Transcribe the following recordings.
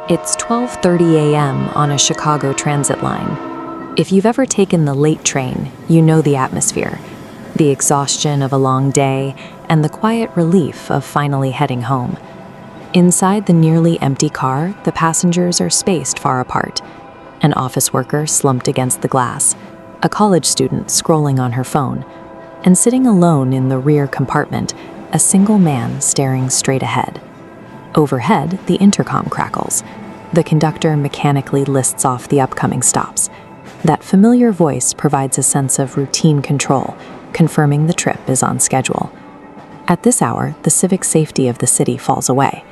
It's 12:30 a.m. on a Chicago transit line. If you've ever taken the late train, you know the atmosphere, the exhaustion of a long day, and the quiet relief of finally heading home. Inside the nearly empty car, the passengers are spaced far apart. An office worker slumped against the glass, a college student scrolling on her phone, and sitting alone in the rear compartment, a single man staring straight ahead. Overhead, the intercom crackles. The conductor mechanically lists off the upcoming stops. That familiar voice provides a sense of routine control, confirming the trip is on schedule. At this hour, the civic safety of the city falls away.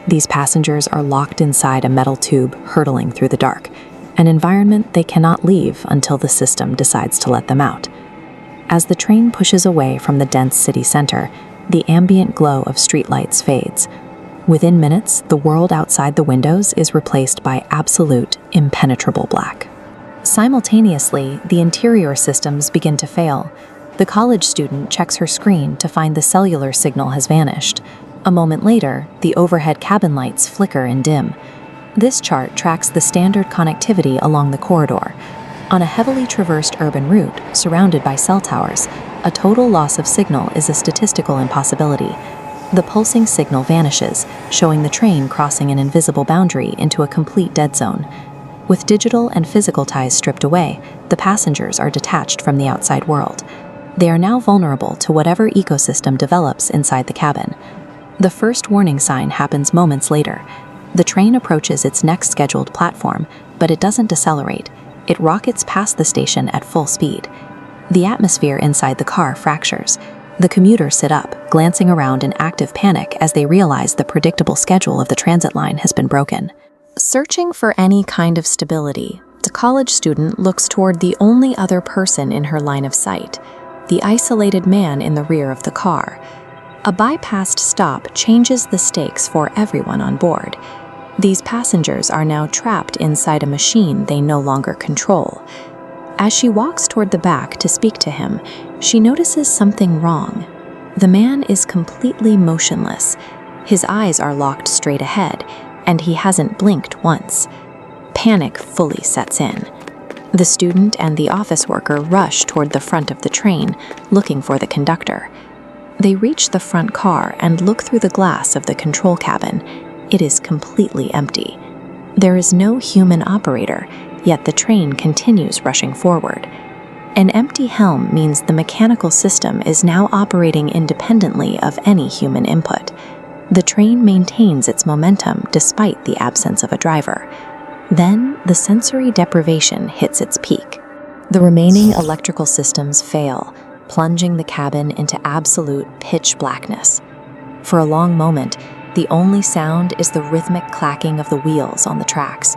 These passengers are locked inside a metal tube hurtling through the dark, an environment they cannot leave until the system decides to let them out. As the train pushes away from the dense city center, the ambient glow of streetlights fades. Within minutes, the world outside the windows is replaced by absolute, impenetrable black. Simultaneously, the interior systems begin to fail. The college student checks her screen to find the cellular signal has vanished. A moment later, the overhead cabin lights flicker and dim. This chart tracks the standard connectivity along the corridor. On a heavily traversed urban route, surrounded by cell towers, a total loss of signal is a statistical impossibility. The pulsing signal vanishes, showing the train crossing an invisible boundary into a complete dead zone. With digital and physical ties stripped away, the passengers are detached from the outside world. They are now vulnerable to whatever ecosystem develops inside the cabin. The first warning sign happens moments later. The train approaches its next scheduled platform, but it doesn't decelerate. It rockets past the station at full speed. The atmosphere inside the car fractures. The commuters sit up, glancing around in active panic as they realize the predictable schedule of the transit line has been broken. Searching for any kind of stability, the college student looks toward the only other person in her line of sight, the isolated man in the rear of the car. A bypassed stop changes the stakes for everyone on board. These passengers are now trapped inside a machine they no longer control. As she walks toward the back to speak to him, she notices something wrong. The man is completely motionless. His eyes are locked straight ahead, and he hasn't blinked once. Panic fully sets in. The student and the office worker rush toward the front of the train, looking for the conductor. They reach the front car and look through the glass of the control cabin. It is completely empty. There is no human operator, yet the train continues rushing forward. An empty helm means the mechanical system is now operating independently of any human input. The train maintains its momentum despite the absence of a driver. Then, the sensory deprivation hits its peak. The remaining electrical systems fail, plunging the cabin into absolute pitch blackness. For a long moment, the only sound is the rhythmic clacking of the wheels on the tracks.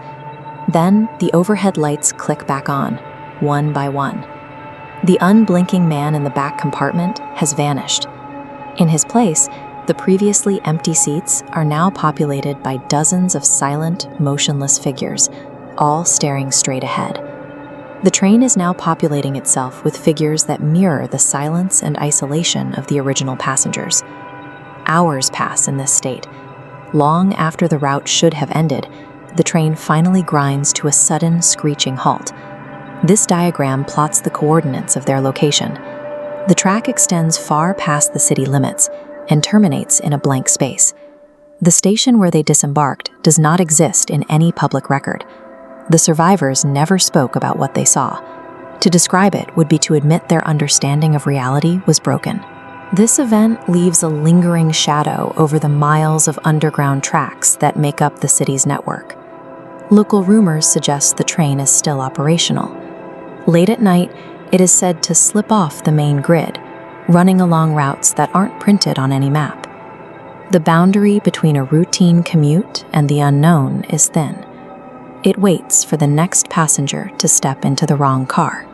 Then, the overhead lights click back on, one by one. The unblinking man in the back compartment has vanished. In his place, the previously empty seats are now populated by dozens of silent, motionless figures, all staring straight ahead. The train is now populating itself with figures that mirror the silence and isolation of the original passengers. Hours pass in this state. Long after the route should have ended, the train finally grinds to a sudden screeching halt. This diagram plots the coordinates of their location. The track extends far past the city limits and terminates in a blank space. The station where they disembarked does not exist in any public record. The survivors never spoke about what they saw. To describe it would be to admit their understanding of reality was broken. This event leaves a lingering shadow over the miles of underground tracks that make up the city's network. Local rumors suggest the train is still operational. Late at night, it is said to slip off the main grid, running along routes that aren't printed on any map. The boundary between a routine commute and the unknown is thin. It waits for the next passenger to step into the wrong car.